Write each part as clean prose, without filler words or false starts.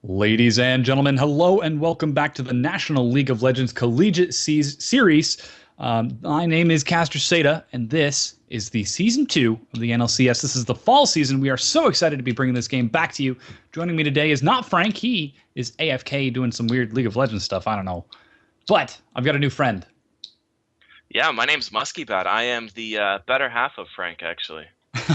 Ladies and gentlemen, hello and welcome back to the National League of Legends Collegiate Series. My name is Caster Seda, and this is the Season 2 of the NLCS. This is the fall season. We are so excited to be bringing this game back to you. Joining me today is not Frank. He is AFK doing some weird League of Legends stuff. I don't know. But I've got a new friend. Yeah, my name's Muskybat. I am the better half of Frank, actually.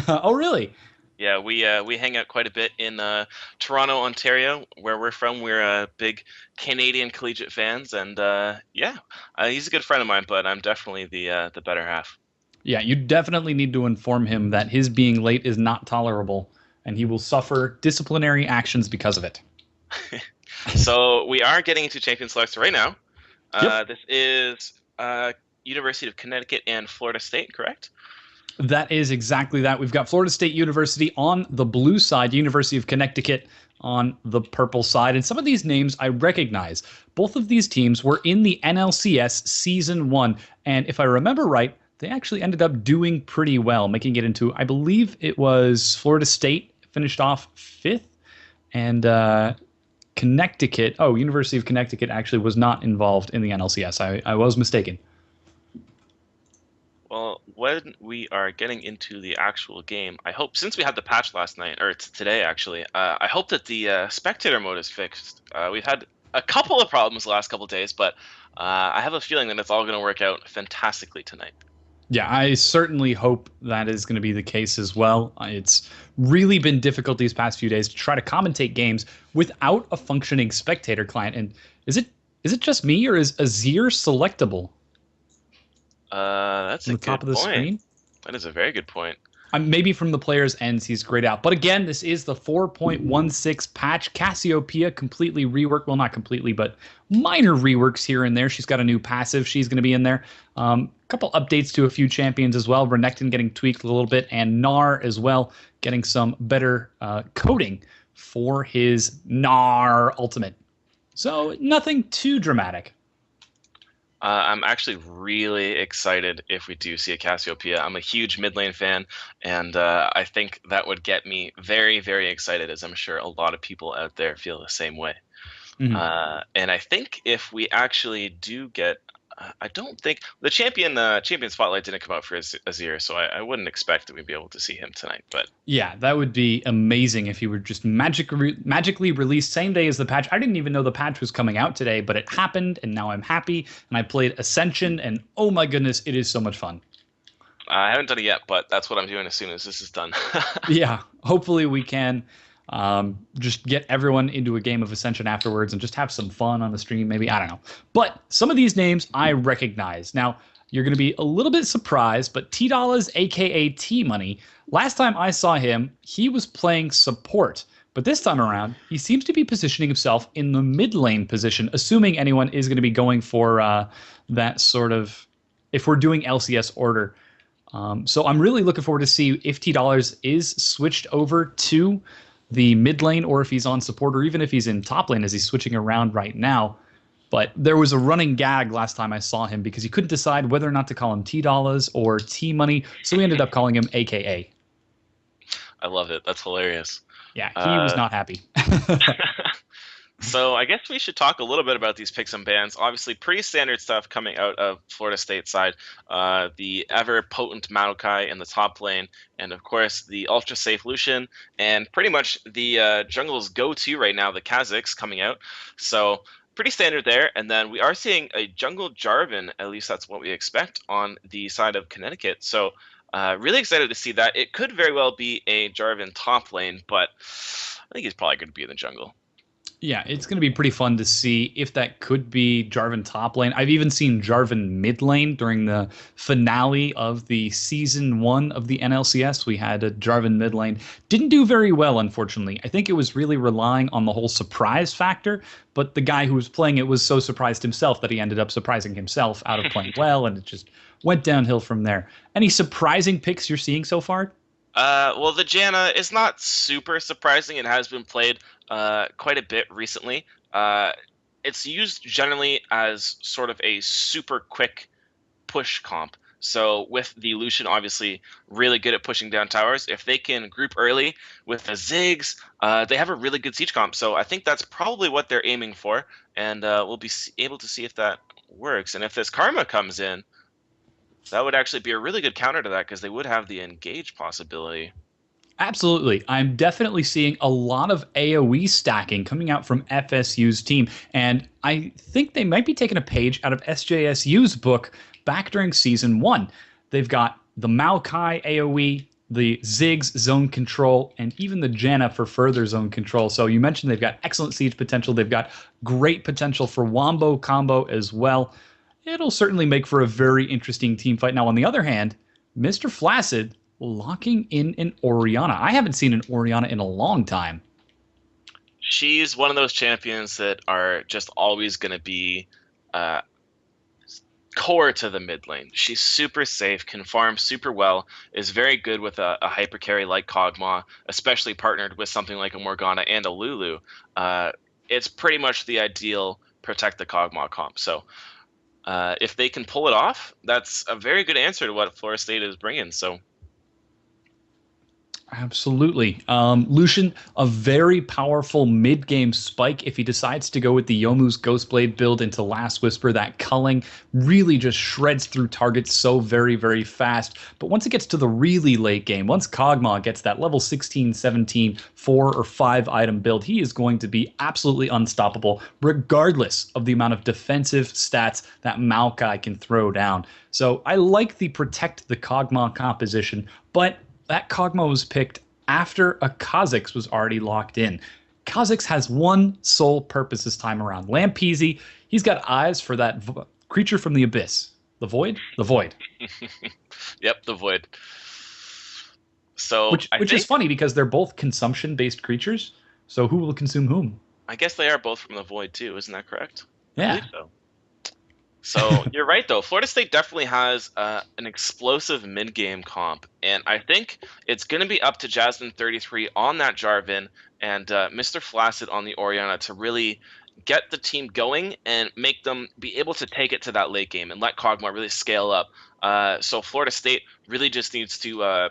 Oh, really? Yeah, we hang out quite a bit in Toronto, Ontario, where we're from. We're big Canadian collegiate fans, and he's a good friend of mine. But I'm definitely the better half. Yeah, you definitely need to inform him that his being late is not tolerable, and he will suffer disciplinary actions because of it. So we are getting into champion selects right now. Yep. This is University of Connecticut and Florida State, correct? That is exactly that. We've got Florida State University on the blue side, University of Connecticut on the purple side. And some of these names I recognize. Both of these teams were in the NLCS Season 1. And if I remember right, they actually ended up doing pretty well, making it into, I believe it was Florida State finished off 5th. And University of Connecticut actually was not involved in the NLCS. I was mistaken. Well, when we are getting into the actual game, I hope, since we had the patch last night, or it's today actually, I hope that the spectator mode is fixed. We've had a couple of problems the last couple of days, but I have a feeling that it's all going to work out fantastically tonight. Yeah, I certainly hope that is going to be the case as well. It's really been difficult these past few days to try to commentate games without a functioning spectator client. And is it just me, or is Azir selectable That's on a the top good of the point. screen? That is a very good point. Maybe from the player's ends, he's grayed out. But again, this is the 4.16 patch. Cassiopeia completely reworked. Well, not completely, but minor reworks here and there. She's got a new passive. She's going to be in there. A couple updates to a few champions as well. Renekton getting tweaked a little bit, and Gnar as well, getting some better coding for his Gnar ultimate. So nothing too dramatic. I'm actually really excited if we do see a Cassiopeia. I'm a huge mid lane fan, and I think that would get me very, very excited, as I'm sure a lot of people out there feel the same way. Mhm. And I think if we actually do get, I don't think the champion spotlight didn't come out for Azir, so I wouldn't expect that we'd be able to see him tonight. But Yeah, that would be amazing if he were just magically released same day as the patch. I didn't even know the patch was coming out today, but it happened, and now I'm happy. And I played Ascension, and oh my goodness, it is so much fun. I haven't done it yet, but that's what I'm doing as soon as this is done. Yeah, hopefully we can just get everyone into a game of Ascension afterwards and just have some fun on the stream. Maybe, I don't know. But some of these names I recognize. Now, you're going to be a little bit surprised, but T-Dollars, aka T-Money, last time I saw him, he was playing support. But this time around, he seems to be positioning himself in the mid lane position, assuming anyone is going to be going for that sort of, if we're doing LCS order. So I'm really looking forward to see if T-Dollars is switched over to the mid lane, or if he's on support, or even if he's in top lane as he's switching around right now. But there was a running gag last time I saw him because he couldn't decide whether or not to call him T-Dollars or T-Money, so we ended up calling him AKA. I love it. That's hilarious. Yeah, he was not happy. So I guess we should talk a little bit about these picks and bans. Obviously, pretty standard stuff coming out of Florida State side. The ever potent Maokai in the top lane, and of course the ultra safe Lucian, and pretty much the jungle's go-to right now, the Kha'Zix coming out. So pretty standard there. And then we are seeing a jungle Jarvan, at least that's what we expect on the side of Connecticut. So really excited to see that. It could very well be a Jarvan top lane, but I think he's probably going to be in the jungle. Yeah, it's going to be pretty fun to see if that could be Jarvan top lane. I've even seen Jarvan mid lane during the finale of the Season 1 of the NLCS. We had a Jarvan mid lane. Didn't do very well, unfortunately. I think it was really relying on the whole surprise factor, but the guy who was playing it was so surprised himself that he ended up surprising himself out of playing well, and it just went downhill from there. Any surprising picks you're seeing so far? Well, the Janna is not super surprising. It has been played quite a bit recently. It's used generally as sort of a super quick push comp. So with the Lucian obviously really good at pushing down towers, if they can group early with the Ziggs, they have a really good siege comp. So I think that's probably what they're aiming for, and we'll be able to see if that works. And if this Karma comes in, that would actually be a really good counter to that because they would have the engage possibility. Absolutely. I'm definitely seeing a lot of AoE stacking coming out from FSU's team. And I think they might be taking a page out of SJSU's book back during season 1. They've got the Maokai AoE, the Ziggs zone control, and even the Janna for further zone control. So you mentioned they've got excellent siege potential. They've got great potential for Wombo combo as well. It'll certainly make for a very interesting team fight. Now, on the other hand, Mr. Flaccid locking in an Orianna. I haven't seen an Orianna in a long time. She's one of those champions that are just always going to be core to the mid lane. She's super safe, can farm super well, is very good with a hyper carry like Kog'Maw, especially partnered with something like a Morgana and a Lulu. It's pretty much the ideal protect the Kog'Maw comp. So if they can pull it off, that's a very good answer to what Florida State is bringing. So Absolutely. Lucian, a very powerful mid-game spike. If he decides to go with the Yomu's Ghostblade build into Last Whisper, that culling really just shreds through targets so very, very fast. But once it gets to the really late game, once Kog'Maw gets that level 16, 17, 4 or 5 item build, he is going to be absolutely unstoppable, regardless of the amount of defensive stats that Maokai can throw down. So I like the protect the Kog'Maw composition, but that Kog'Maw was picked after a Kha'Zix was already locked in. Kha'Zix has one sole purpose this time around. Lampeasy, he's got eyes for that creature from the abyss. The Void? The Void. Yep, the Void. So Which is funny because they're both consumption-based creatures. So who will consume whom? I guess they are both from the Void too, isn't that correct? Yeah. I believe so. So you're right, though. Florida State definitely has an explosive mid-game comp, and I think it's going to be up to Jasmine33 on that Jarvan and Mr. Flaccid on the Orianna to really get the team going and make them be able to take it to that late game and let Kog'Maw really scale up. So Florida State really just needs to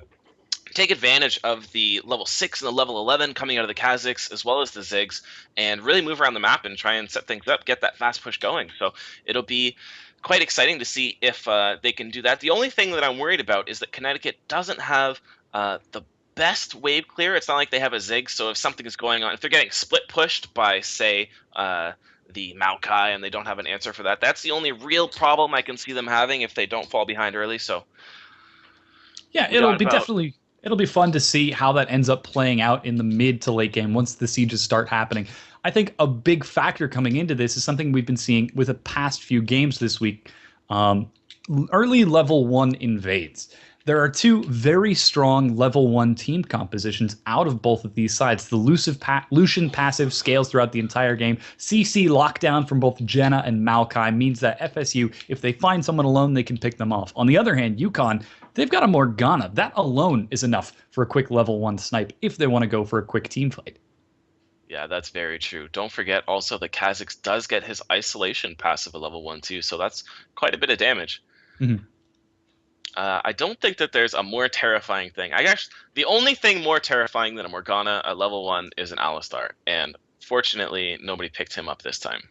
take advantage of the level 6 and the level 11 coming out of the Kha'Zix as well as the Ziggs and really move around the map and try and set things up, get that fast push going. So it'll be quite exciting to see if they can do that. The only thing that I'm worried about is that Connecticut doesn't have the best wave clear. It's not like they have a Ziggs, so if something is going on, if they're getting split pushed by, say, the Maokai and they don't have an answer for that, that's the only real problem I can see them having if they don't fall behind early. So yeah, it'll be fun to see how that ends up playing out in the mid to late game once the sieges start happening. I think a big factor coming into this is something we've been seeing with the past few games this week. Early level 1 invades. There are two very strong level 1 team compositions out of both of these sides. The Lucian passive scales throughout the entire game. CC lockdown from both Janna and Maokai means that FSU, if they find someone alone, they can pick them off. On the other hand, UConn, they've got a Morgana. That alone is enough for a quick level 1 snipe if they want to go for a quick team fight. Yeah, that's very true. Don't forget also the Kha'Zix does get his isolation passive at level 1 too, so that's quite a bit of damage. Mm-hmm. I don't think that there's a more terrifying thing. The only thing more terrifying than a Morgana at level 1 is an Alistar, and fortunately, nobody picked him up this time.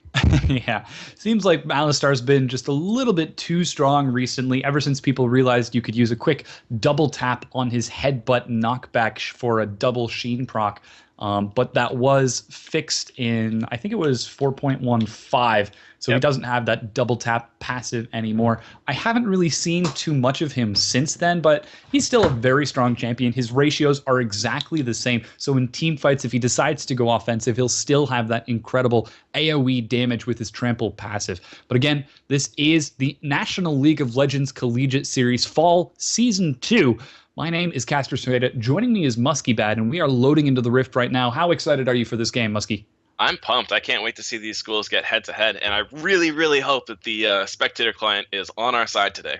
Yeah, seems like Alistar's been just a little bit too strong recently, ever since people realized you could use a quick double tap on his headbutt knockback for a double Sheen proc. But that was fixed in, I think it was 4.15, so He doesn't have that double tap passive anymore. I haven't really seen too much of him since then, but he's still a very strong champion. His ratios are exactly the same, so in team fights, if he decides to go offensive, he'll still have that incredible AoE damage with his trample passive. But again, this is the National League of Legends Collegiate Series Fall Season 2. My name is Castor Sueda. Joining me is Muskie Bad, and we are loading into the Rift right now. How excited are you for this game, Muskie? I'm pumped. I can't wait to see these schools get head-to-head, and I really, really hope that the Spectator client is on our side today.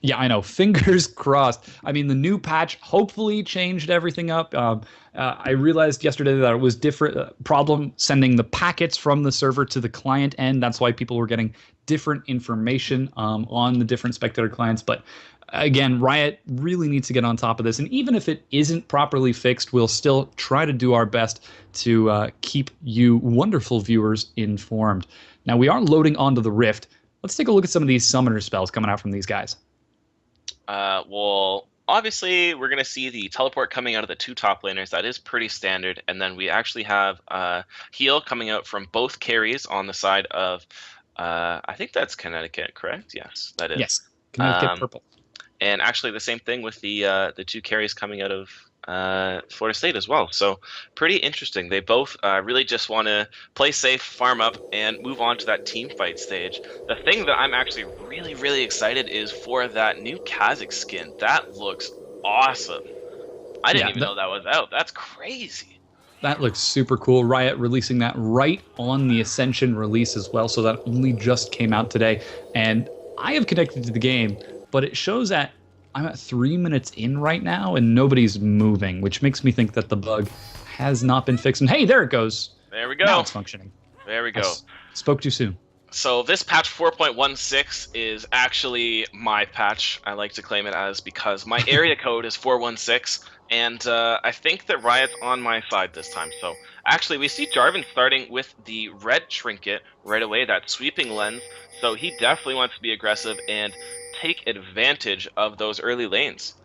Yeah, I know. Fingers crossed. I mean, the new patch hopefully changed everything up. I realized yesterday that it was different problem sending the packets from the server to the client end. That's why people were getting different information on the different Spectator clients. But Again, Riot really needs to get on top of this. And even if it isn't properly fixed, we'll still try to do our best to keep you wonderful viewers informed. Now, we are loading onto the Rift. Let's take a look at some of these summoner spells coming out from these guys. Well, obviously, we're going to see the teleport coming out of the 2 top laners. That is pretty standard. And then we actually have heal coming out from both carries on the side of, I think that's Connecticut, correct? Yes, that is. Yes, Connecticut purple. And actually the same thing with the 2 carries coming out of Florida State as well. So pretty interesting. They both really just want to play safe, farm up, and move on to that team fight stage. The thing that I'm actually really, really excited is for that new Kha'Zix skin. That looks awesome. I didn't even know that was out. That's crazy. That looks super cool. Riot releasing that right on the Ascension release as well. So that only just came out today. And I have connected to the game, but it shows that I'm at 3 minutes in right now and nobody's moving, which makes me think that the bug has not been fixed. And hey, there it goes. There we go. Now it's functioning. There we go. I spoke too soon. So this patch 4.16 is actually my patch. I like to claim it as because my area code is 416, and I think that Riot's on my side this time. So actually, we see Jarvan starting with the red trinket right away, that sweeping lens. So he definitely wants to be aggressive and take advantage of those early lanes.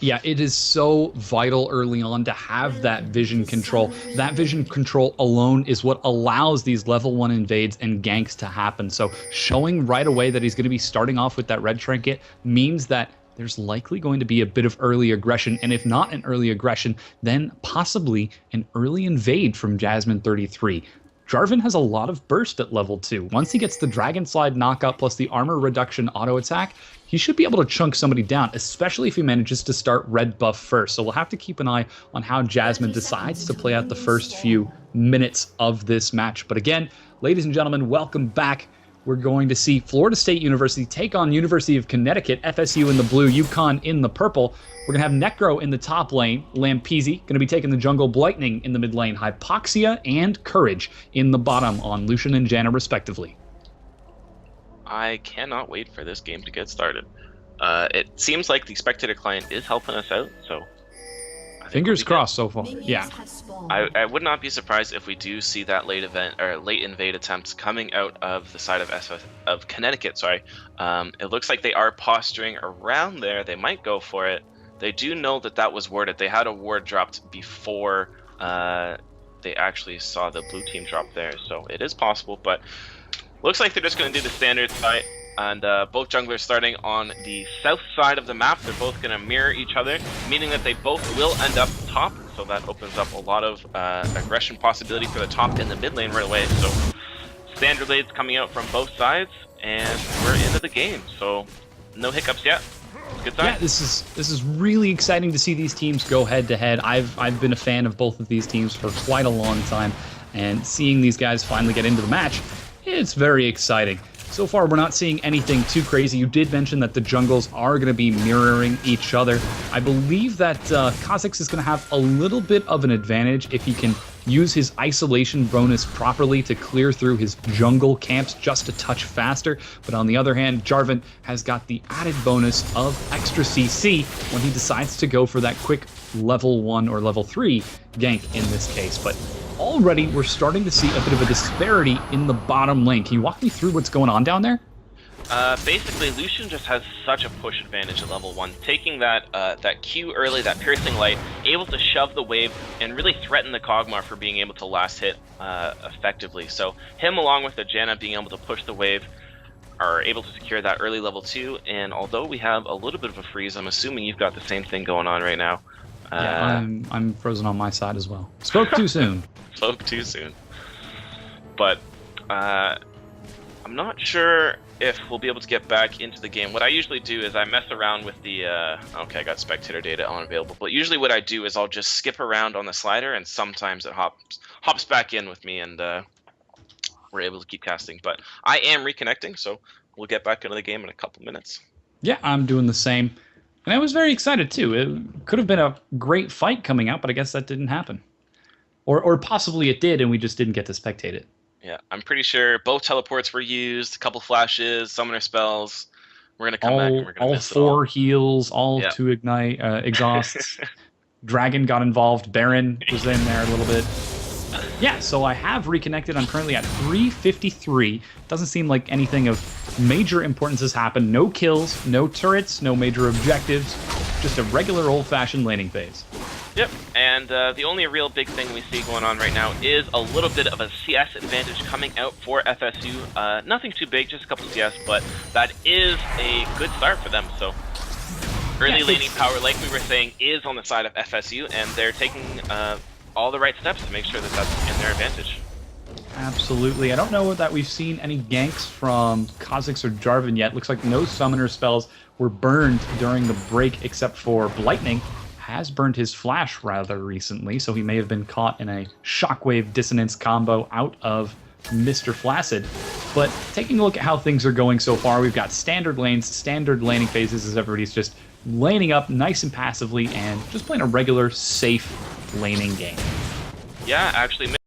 Yeah, it is so vital early on to have that vision control. That vision control alone is what allows these level 1 invades and ganks to happen. So showing right away that he's going to be starting off with that red trinket means that there's likely going to be a bit of early aggression. And if not an early aggression, then possibly an early invade from Jasmine 33. Jarvan has a lot of burst at level 2. Once he gets the Dragon Slide knockup plus the armor reduction auto attack, he should be able to chunk somebody down, especially if he manages to start red buff first. So we'll have to keep an eye on how Jasmine decides to play out the first few minutes of this match. But again, ladies and gentlemen, welcome back. We're going to see Florida State University take on University of Connecticut, FSU in the blue, UConn in the purple. We're going to have Necro in the top lane, Lampezi going to be taking the jungle, Blightning in the mid lane, Hypoxia and Courage in the bottom on Lucian and Janna respectively. I cannot wait for this game to get started. It seems like the Spectator client is helping us out, so fingers crossed so far. Yeah. I would not be surprised if we do see that late invade attempts coming out of the side of Connecticut. Sorry, it looks like they are posturing around there. They might go for it. They do know that that was warded. They had a ward dropped before they actually saw the blue team drop there, so it is possible. But looks like they're just going to do the standard fight. And both junglers starting on the south side of the map. They're both going to mirror each other, meaning that they both will end up top. So that opens up a lot of aggression possibility for the top and the mid lane right away. So standard blades coming out from both sides, and we're into the game. So no hiccups yet. Good time. Yeah, this is really exciting to see these teams go head to head. I've been a fan of both of these teams for quite a long time, and seeing these guys finally get into the match, it's very exciting. So far, we're not seeing anything too crazy. You did mention that the jungles are going to be mirroring each other. I believe that Kha'Zix is going to have a little bit of an advantage if he can use his isolation bonus properly to clear through his jungle camps just a touch faster. But on the other hand, Jarvan has got the added bonus of extra CC when he decides to go for that quick level 1 or level 3 gank in this case. But already we're starting to see a bit of a disparity in the bottom lane. Can you walk me through what's going on down there? Basically, Lucian just has such a push advantage at level 1, taking that Q early, that piercing light, able to shove the wave and really threaten the Kog'Maw for being able to last hit effectively. So him along with the Janna being able to push the wave are able to secure that early level 2, and although we have a little bit of a freeze, I'm assuming you've got the same thing going on right now. Yeah, I'm frozen on my side as well. Spoke too soon. Spoke too soon. But I'm not sure if we'll be able to get back into the game. What I usually do is I mess around with the okay, I got spectator data unavailable, but usually what I do is I'll just skip around on the slider, and sometimes it hops back in with me, and we're able to keep casting. But I am reconnecting, so we'll get back into the game in a couple minutes. Yeah, I'm doing the same. And I was very excited too. It could have been a great fight coming out, but I guess that didn't happen. Or possibly it did, and we just didn't get to spectate it. Yeah, I'm pretty sure both teleports were used, a couple flashes, summoner spells. We're gonna come back and we're gonna all miss it all. 4 heals, all Yep. 2 ignite exhausts. Dragon got involved. Baron was in there a little bit. Yeah, so I have reconnected. I'm currently at 353. Doesn't seem like anything of major importance has happened. No kills, no turrets, no major objectives. Just a regular old-fashioned laning phase. Yep, and the only real big thing we see going on right now is a little bit of a CS advantage coming out for FSU. Nothing too big, just a couple CS, but that is a good start for them. So early laning power, like we were saying, is on the side of FSU, and they're taking all the right steps to make sure that that's in their advantage. Absolutely. I don't know that we've seen any ganks from Kha'Zix or Jarvan yet. Looks like no summoner spells were burned during the break except for Blightning. Has burned his flash rather recently, so he may have been caught in a shockwave dissonance combo out of Mr. Flaccid. But taking a look at how things are going so far, we've got standard lanes, standard laning phases as everybody's just laning up nice and passively and just playing a regular, safe laning game. Yeah, actually.